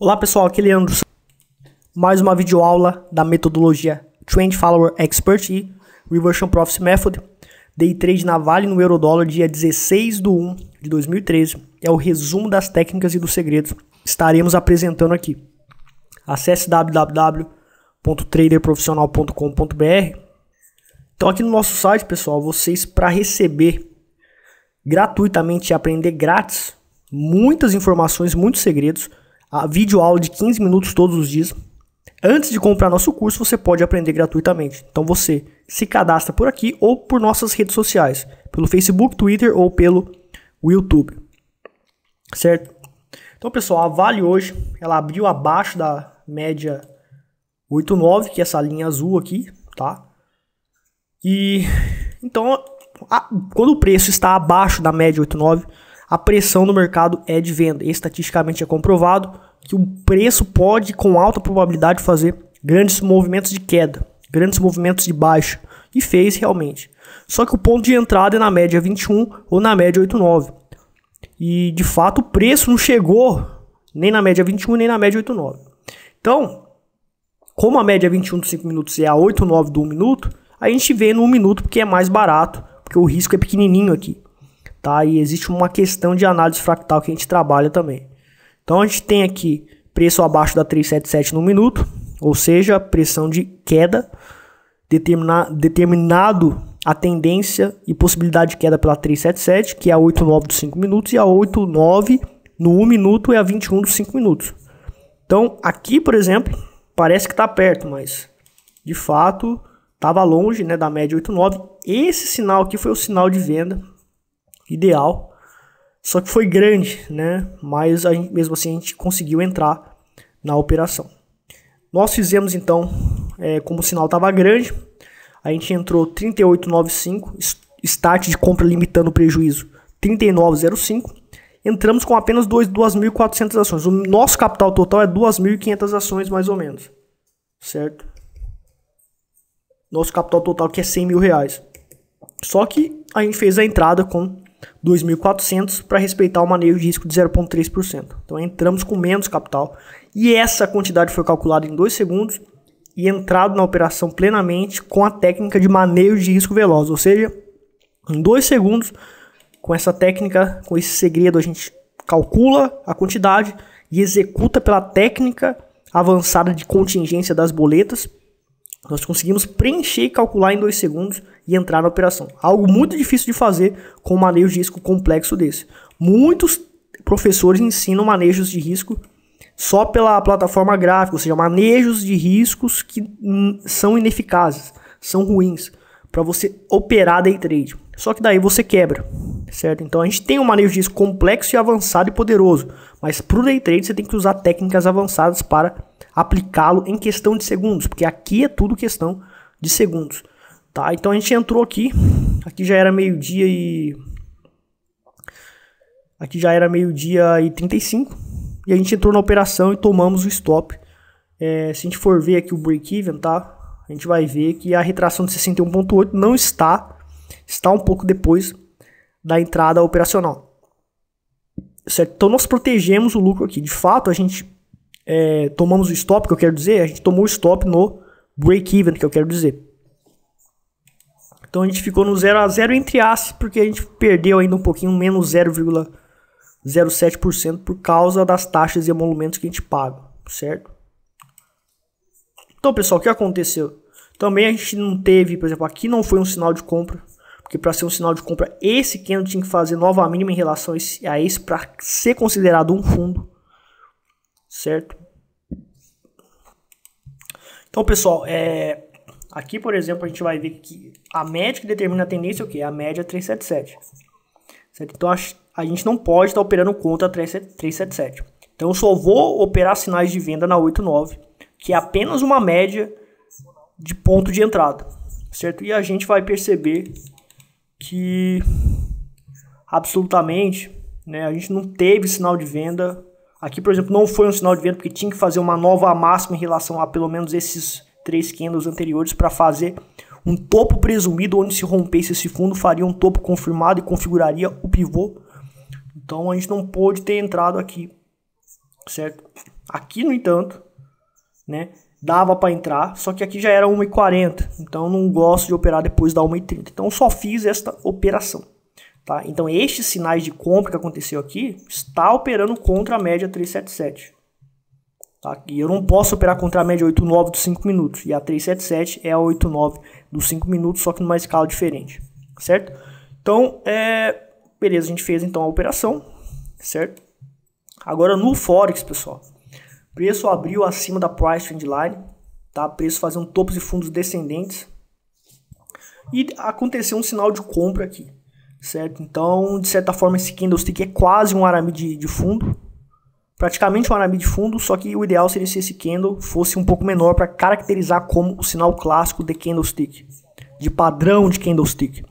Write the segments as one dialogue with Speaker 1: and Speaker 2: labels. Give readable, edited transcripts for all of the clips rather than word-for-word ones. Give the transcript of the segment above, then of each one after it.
Speaker 1: Olá pessoal, aqui é Leandro. Mais uma videoaula da metodologia Trend Follower Expert e Reversion Profit Method. Day Trade na Vale no Eurodólar, dia 16/1/2013. É o resumo das técnicas e dos segredos que estaremos apresentando aqui. Acesse www.traderprofissional.com.br. Então aqui no nosso site, pessoal, vocês, para receber gratuitamente e aprender grátis muitas informações, muitos segredos, a videoaula de 15 minutos todos os dias. Antes de comprar nosso curso, você pode aprender gratuitamente. Então você se cadastra por aqui ou por nossas redes sociais, pelo Facebook, Twitter ou pelo YouTube, certo? Então, pessoal, a Vale hoje, ela abriu abaixo da média 8,9, que é essa linha azul aqui, tá? E então, quando o preço está abaixo da média 8,9, a pressão no mercado é de venda. Estatisticamente é comprovado que o preço pode, com alta probabilidade, fazer grandes movimentos de queda, grandes movimentos de baixa. E fez realmente. Só que o ponto de entrada é na média 21 ou na média 8,9. E, de fato, o preço não chegou nem na média 21 nem na média 8,9. Então, como a média 21 dos 5 minutos é a 8,9 do 1 minuto, a gente vê no 1 minuto porque é mais barato, porque o risco é pequenininho aqui. Tá? E existe uma questão de análise fractal que a gente trabalha também. Então a gente tem aqui preço abaixo da 377 no minuto, ou seja, pressão de queda, determinado a tendência e possibilidade de queda pela 377, que é a 8,9 dos 5 minutos, e a 8,9 no 1 minuto é a 21 dos 5 minutos. Então aqui, por exemplo, parece que está perto, mas de fato estava longe, né, da média 8,9. Esse sinal aqui foi o sinal de venda ideal, só que foi grande, né? Mas mesmo assim a gente conseguiu entrar na operação. Nós fizemos então, como o sinal estava grande, a gente entrou 38,95, start de compra limitando o prejuízo 39,05. Entramos com apenas 2.400 ações. O nosso capital total é 2.500 ações mais ou menos, certo? Nosso capital total que é 100 mil reais. Só que a gente fez a entrada com 2.400 para respeitar o manejo de risco de 0,3%. Então entramos com menos capital e essa quantidade foi calculada em 2 segundos e entrado na operação plenamente com a técnica de manejo de risco veloz. Ou seja, em 2 segundos, com essa técnica, com esse segredo, a gente calcula a quantidade e executa pela técnica avançada de contingência das boletas. Nós conseguimos preencher e calcular em 2 segundos e entrar na operação. Algo muito difícil de fazer com um manejo de risco complexo desse. Muitos professores ensinam manejos de risco só pela plataforma gráfica, ou seja, manejos de riscos que são ineficazes, são ruins para você operar day trade. Só que daí você quebra, certo? Então a gente tem um manejo de risco complexo e avançado e poderoso, mas para o day trade você tem que usar técnicas avançadas para aplicá-lo em questão de segundos, porque aqui é tudo questão de segundos, tá? Então a gente entrou aqui já era meio-dia e 35, e a gente entrou na operação e tomamos o stop. Se a gente for ver aqui o break-even, tá? A gente vai ver que a retração de 61,8 não está um pouco depois da entrada operacional, certo? Então nós protegemos o lucro aqui. De fato, a gente tomamos o stop, que eu quero dizer, a gente tomou o stop no break-even, que eu quero dizer. Então a gente ficou no 0 a 0 entre aspas, porque a gente perdeu ainda um pouquinho, menos 0,07% por causa das taxas e emolumentos que a gente paga, certo? Então, pessoal, o que aconteceu? Também a gente não teve, por exemplo, aqui não foi um sinal de compra, porque para ser um sinal de compra, esse candle tinha que fazer nova mínima em relação a esse para ser considerado um fundo, certo? Então, pessoal, aqui, por exemplo, a gente vai ver que a média que determina a tendência é o quê? A média 377, certo? Então a gente não pode estar operando contra a 377. Então eu só vou operar sinais de venda na 8,9, que é apenas uma média de ponto de entrada, certo? E a gente vai perceber que absolutamente, né, a gente não teve sinal de venda. Aqui, por exemplo, não foi um sinal de venda porque tinha que fazer uma nova máxima em relação a pelo menos esses 3 candles anteriores para fazer um topo presumido, onde se rompesse esse fundo faria um topo confirmado e configuraria o pivô. Então a gente não pôde ter entrado aqui, certo? Aqui, no entanto, né, dava para entrar, só que aqui já era 1h40, então eu não gosto de operar depois da 1h30. Então eu só fiz esta operação, tá? Então estes sinais de compra que aconteceu aqui está operando contra a média 377. Tá? E eu não posso operar contra a média 8,9 dos 5 minutos. E a 377 é a 8,9 dos 5 minutos, só que numa escala diferente. Certo? Então, beleza, a gente fez então a operação. Certo? Agora no Forex, pessoal. Preço abriu acima da Price Trend Line. Tá? Preço fazendo topos e fundos descendentes. E aconteceu um sinal de compra aqui. Certo? Então, de certa forma, esse candlestick é quase um arame de fundo. Praticamente um arame de fundo, só que o ideal seria se esse candle fosse um pouco menor para caracterizar como o sinal clássico de candlestick, de padrão de candlestick.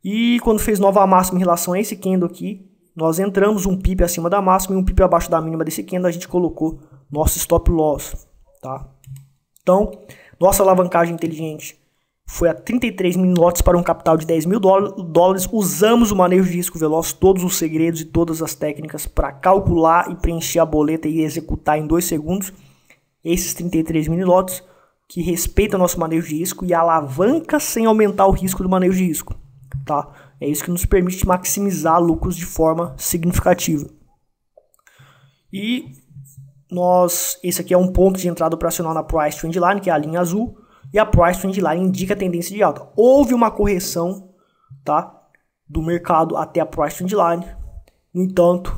Speaker 1: E quando fez nova máxima em relação a esse candle aqui, nós entramos um pip acima da máxima e um pip abaixo da mínima desse candle, a gente colocou nosso stop loss, tá? Então, nossa alavancagem inteligente foi a 33 mil lotes para um capital de 10 mil dólares. Usamos o manejo de risco veloz, todos os segredos e todas as técnicas para calcular e preencher a boleta e executar em 2 segundos esses 33 mil lotes que respeitam nosso manejo de risco e alavanca sem aumentar o risco do manejo de risco. Tá? É isso que nos permite maximizar lucros de forma significativa. E esse aqui é um ponto de entrada operacional na Price Trend Line, que é a linha azul. E a Price Trend Line indica a tendência de alta. Houve uma correção, tá, do mercado até a Price Trend Line. No entanto,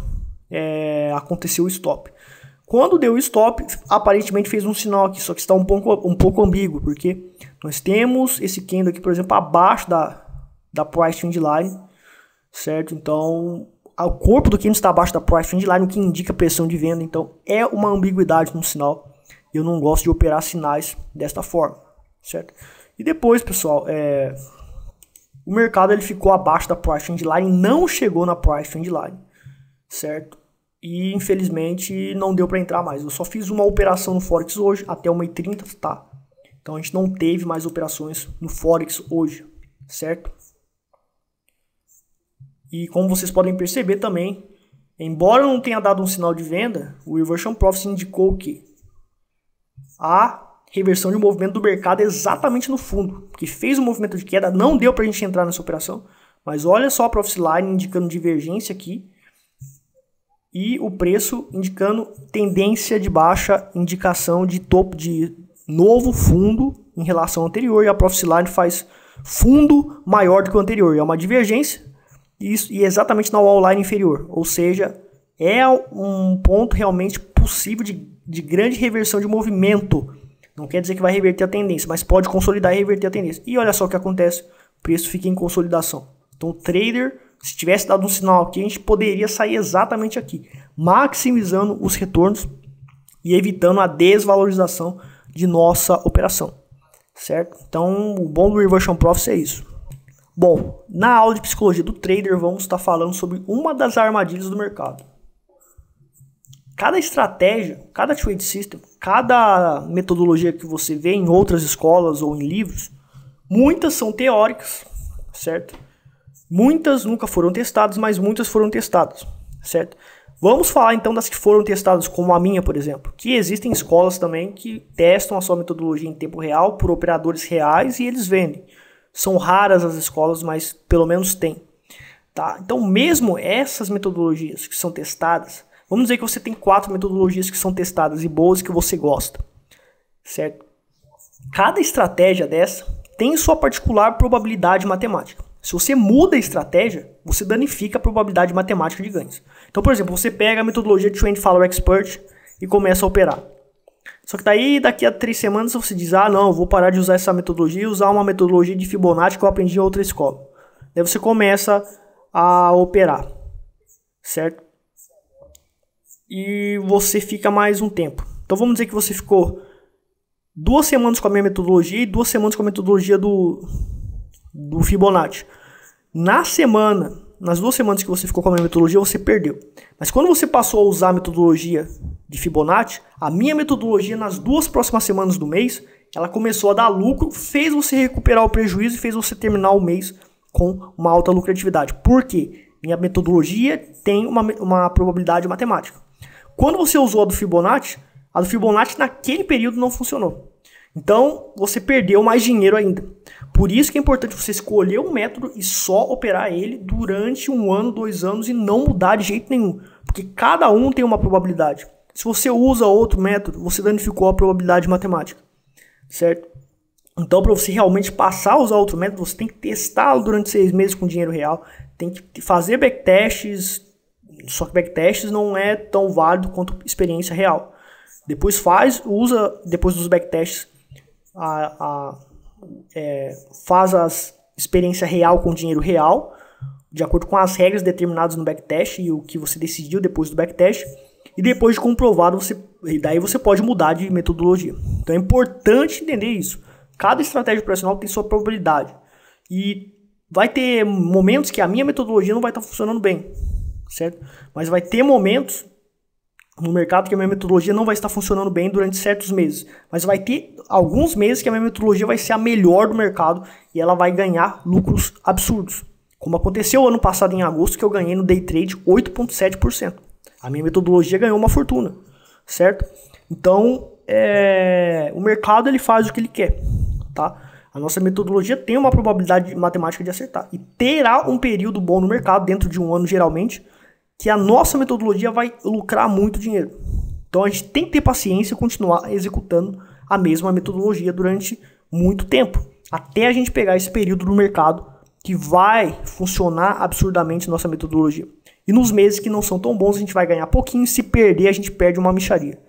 Speaker 1: aconteceu o stop. Quando deu o stop, aparentemente fez um sinal aqui, só que está um pouco ambíguo, porque nós temos esse candle aqui, por exemplo, abaixo da Price Trend Line, certo? Então, o corpo do candle está abaixo da Price Trend Line, o que indica pressão de venda. Então, é uma ambiguidade no sinal. Eu não gosto de operar sinais desta forma. Certo? E depois, pessoal, o mercado ele ficou abaixo da Price Trend Line, não chegou na Price Trend Line, certo? E infelizmente não deu para entrar mais. Eu só fiz uma operação no Forex hoje até 1h30, tá? Então a gente não teve mais operações no Forex hoje, certo? E como vocês podem perceber também, embora não tenha dado um sinal de venda, o Reversion Profit indicou que a reversão de movimento do mercado exatamente no fundo, que fez um movimento de queda, não deu para a gente entrar nessa operação, mas olha só a Profit Line indicando divergência aqui, e o preço indicando tendência de baixa, indicação de topo de novo fundo em relação ao anterior, e a Profit Line faz fundo maior do que o anterior, é uma divergência, e exatamente na wall line inferior, ou seja, é um ponto realmente possível de grande reversão de movimento. Não quer dizer que vai reverter a tendência, mas pode consolidar e reverter a tendência. E olha só o que acontece, o preço fica em consolidação. Então o trader, se tivesse dado um sinal aqui, a gente poderia sair exatamente aqui, maximizando os retornos e evitando a desvalorização de nossa operação, certo? Então o bom do Reversion Profit é isso. Bom, na aula de psicologia do trader vamos estar falando sobre uma das armadilhas do mercado. Cada estratégia, cada trade system, cada metodologia que você vê em outras escolas ou em livros, muitas são teóricas, certo? Muitas nunca foram testadas, mas muitas foram testadas, certo? Vamos falar então das que foram testadas, como a minha, por exemplo, que existem escolas também que testam a sua metodologia em tempo real por operadores reais e eles vendem. São raras as escolas, mas pelo menos tem. Tá? Então mesmo essas metodologias que são testadas, vamos dizer que você tem 4 metodologias que são testadas e boas que você gosta, certo? Cada estratégia dessa tem sua particular probabilidade matemática. Se você muda a estratégia, você danifica a probabilidade matemática de ganhos. Então, por exemplo, você pega a metodologia de Trend Follower Expert e começa a operar. Só que daí, daqui a 3 semanas, você diz, ah, não, eu vou parar de usar essa metodologia e usar uma metodologia de Fibonacci que eu aprendi em outra escola. Daí você começa a operar, certo? E você fica mais um tempo. Então vamos dizer que você ficou 2 semanas com a minha metodologia e 2 semanas com a metodologia do Fibonacci. Nas 2 semanas que você ficou com a minha metodologia, você perdeu. Mas quando você passou a usar a metodologia de Fibonacci, a minha metodologia nas 2 próximas semanas do mês, ela começou a dar lucro, fez você recuperar o prejuízo e fez você terminar o mês com uma alta lucratividade. Por quê? Minha metodologia tem uma probabilidade matemática. Quando você usou a do Fibonacci naquele período não funcionou. Então, você perdeu mais dinheiro ainda. Por isso que é importante você escolher um método e só operar ele durante 1 ano, 2 anos e não mudar de jeito nenhum. Porque cada um tem uma probabilidade. Se você usa outro método, você danificou a probabilidade matemática. Certo? Então, para você realmente passar a usar outro método, você tem que testá-lo durante 6 meses com dinheiro real. Tem que fazer backtests, só que backtests não é tão válido quanto experiência real. Depois usa depois dos backtests, faz a experiência real com dinheiro real, de acordo com as regras determinadas no backtest e o que você decidiu depois do backtest. E depois de comprovado, daí você pode mudar de metodologia. Então é importante entender isso. Cada estratégia operacional tem sua probabilidade. E vai ter momentos que a minha metodologia não vai estar funcionando bem, certo? Mas vai ter momentos no mercado que a minha metodologia não vai estar funcionando bem durante certos meses. Mas vai ter alguns meses que a minha metodologia vai ser a melhor do mercado e ela vai ganhar lucros absurdos. Como aconteceu ano passado em agosto, que eu ganhei no day trade 8,7%. A minha metodologia ganhou uma fortuna, certo? Então, o mercado ele faz o que ele quer, tá? A nossa metodologia tem uma probabilidade matemática de acertar. E terá um período bom no mercado, dentro de 1 ano geralmente, que a nossa metodologia vai lucrar muito dinheiro. Então a gente tem que ter paciência e continuar executando a mesma metodologia durante muito tempo, até a gente pegar esse período no mercado que vai funcionar absurdamente nossa metodologia. E nos meses que não são tão bons a gente vai ganhar pouquinho, se perder a gente perde uma mixaria.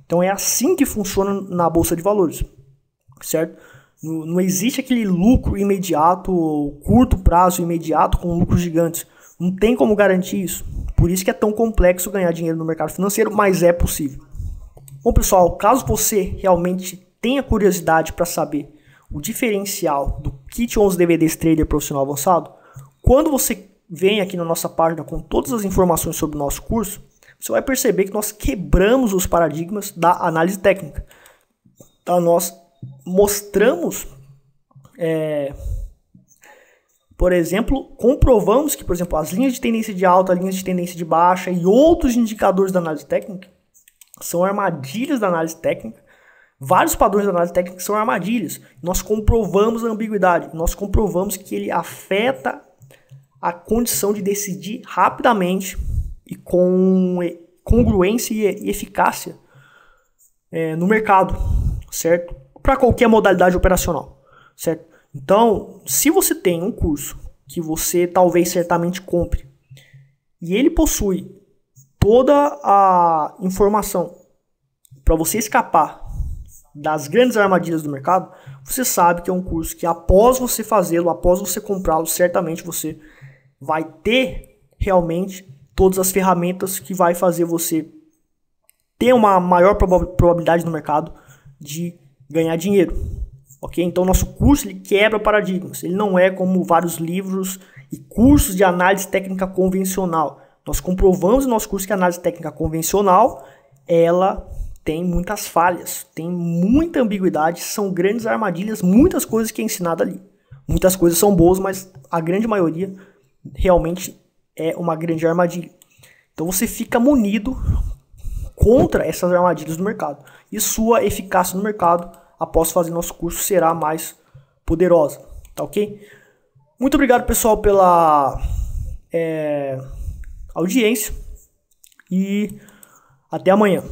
Speaker 1: Então é assim que funciona na Bolsa de Valores, certo? Não existe aquele lucro imediato, curto prazo imediato com lucros gigantes. Não tem como garantir isso. Por isso que é tão complexo ganhar dinheiro no mercado financeiro, mas é possível. Bom, pessoal, caso você realmente tenha curiosidade para saber o diferencial do Kit 11 DVDs Trader Profissional Avançado, quando você vem aqui na nossa página com todas as informações sobre o nosso curso, você vai perceber que nós quebramos os paradigmas da análise técnica. Então, nós mostramos, por exemplo, comprovamos que, por exemplo, as linhas de tendência de alta, linhas de tendência de baixa e outros indicadores da análise técnica são armadilhas da análise técnica. Vários padrões da análise técnica são armadilhas. Nós comprovamos a ambiguidade, nós comprovamos que ele afeta a condição de decidir rapidamente e com congruência e eficácia no mercado, certo? Para qualquer modalidade operacional, certo? Então, se você tem um curso que você talvez certamente compre e ele possui toda a informação para você escapar das grandes armadilhas do mercado, você sabe que é um curso que após você fazê-lo, após você comprá-lo, certamente você vai ter realmente todas as ferramentas que vai fazer você ter uma maior probabilidade no mercado de ganhar dinheiro. Ok? Então nosso curso ele quebra paradigmas. Ele não é como vários livros e cursos de análise técnica convencional. Nós comprovamos no nosso curso que a análise técnica convencional ela tem muitas falhas, tem muita ambiguidade, são grandes armadilhas, muitas coisas que é ensinado ali. Muitas coisas são boas, mas a grande maioria realmente é uma grande armadilha. Então você fica munido contra essas armadilhas do mercado. E sua eficácia no mercado, após fazer nosso curso, será mais poderosa. Tá ok? Muito obrigado, pessoal, pela audiência. E até amanhã.